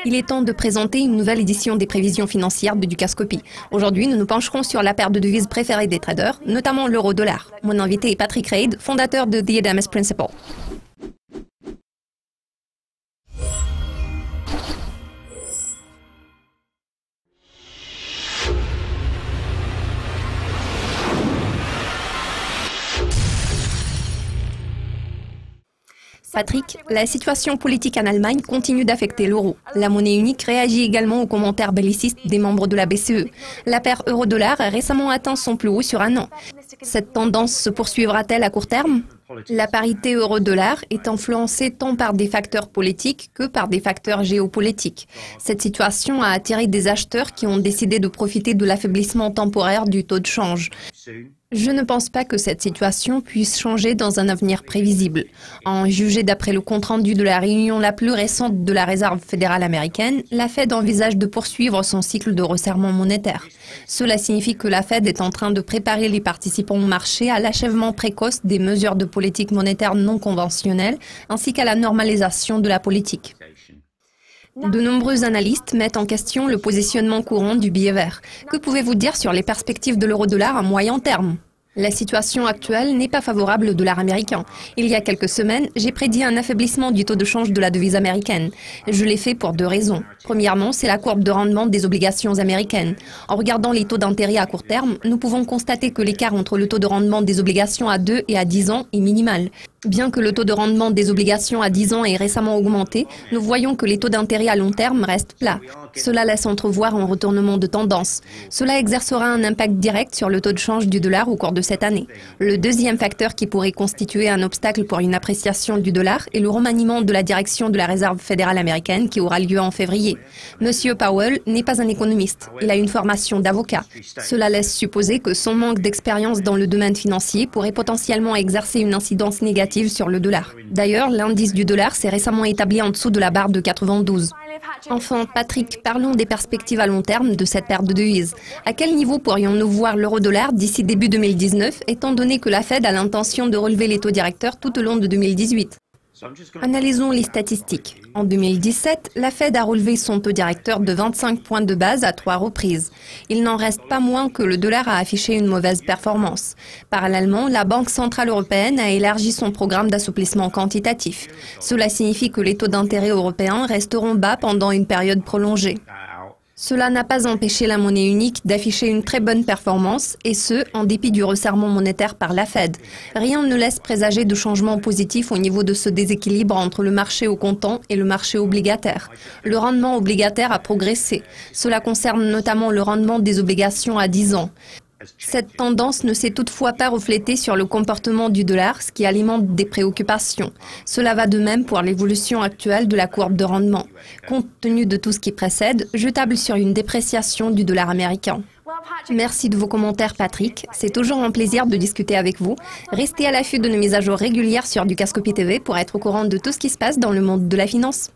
Il est temps de présenter une nouvelle édition des prévisions financières de Dukascopy. Aujourd'hui, nous nous pencherons sur la paire de devises préférée des traders, notamment l'euro-dollar. Mon invité est Patrick Reid, fondateur de The Adamas Principle. Patrick, la situation politique en Allemagne continue d'affecter l'euro. La monnaie unique réagit également aux commentaires bellicistes des membres de la BCE. La paire euro-dollar a récemment atteint son plus haut sur un an. Cette tendance se poursuivra-t-elle à court terme? La parité euro-dollar est influencée tant par des facteurs politiques que par des facteurs géopolitiques. Cette situation a attiré des acheteurs qui ont décidé de profiter de l'affaiblissement temporaire du taux de change. Je ne pense pas que cette situation puisse changer dans un avenir prévisible. En juger d'après le compte-rendu de la réunion la plus récente de la Réserve fédérale américaine, la Fed envisage de poursuivre son cycle de resserrement monétaire. Cela signifie que la Fed est en train de préparer les participants au marché à l'achèvement précoce des mesures de politique monétaire non conventionnelles ainsi qu'à la normalisation de la politique. De nombreux analystes mettent en question le positionnement courant du billet vert. Que pouvez-vous dire sur les perspectives de l'euro-dollar à moyen terme? La situation actuelle n'est pas favorable au dollar américain. Il y a quelques semaines, j'ai prédit un affaiblissement du taux de change de la devise américaine. Je l'ai fait pour deux raisons. Premièrement, c'est la courbe de rendement des obligations américaines. En regardant les taux d'intérêt à court terme, nous pouvons constater que l'écart entre le taux de rendement des obligations à 2 et à 10 ans est minimal. Bien que le taux de rendement des obligations à 10 ans ait récemment augmenté, nous voyons que les taux d'intérêt à long terme restent plats. Cela laisse entrevoir un retournement de tendance. Cela exercera un impact direct sur le taux de change du dollar au cours de cette année. Le deuxième facteur qui pourrait constituer un obstacle pour une appréciation du dollar est le remaniement de la direction de la Réserve fédérale américaine qui aura lieu en février. Monsieur Powell n'est pas un économiste. Il a une formation d'avocat. Cela laisse supposer que son manque d'expérience dans le domaine financier pourrait potentiellement exercer une incidence négative sur le dollar. D'ailleurs, l'indice du dollar s'est récemment établi en dessous de la barre de 92. Enfin, Patrick, parlons des perspectives à long terme de cette paire de devises. À quel niveau pourrions-nous voir l'euro-dollar d'ici début 2019, étant donné que la Fed a l'intention de relever les taux directeurs tout au long de 2018? Analysons les statistiques. En 2017, la Fed a relevé son taux directeur de 25 points de base à 3 reprises. Il n'en reste pas moins que le dollar a affiché une mauvaise performance. Parallèlement, la Banque centrale européenne a élargi son programme d'assouplissement quantitatif. Cela signifie que les taux d'intérêt européens resteront bas pendant une période prolongée. Cela n'a pas empêché la monnaie unique d'afficher une très bonne performance, et ce, en dépit du resserrement monétaire par la Fed. Rien ne laisse présager de changements positifs au niveau de ce déséquilibre entre le marché au comptant et le marché obligataire. Le rendement obligataire a progressé. Cela concerne notamment le rendement des obligations à 10 ans. Cette tendance ne s'est toutefois pas reflétée sur le comportement du dollar, ce qui alimente des préoccupations. Cela va de même pour l'évolution actuelle de la courbe de rendement. Compte tenu de tout ce qui précède, je table sur une dépréciation du dollar américain. Merci de vos commentaires, Patrick. C'est toujours un plaisir de discuter avec vous. Restez à l'affût de nos mises à jour régulières sur Dukascopy TV pour être au courant de tout ce qui se passe dans le monde de la finance.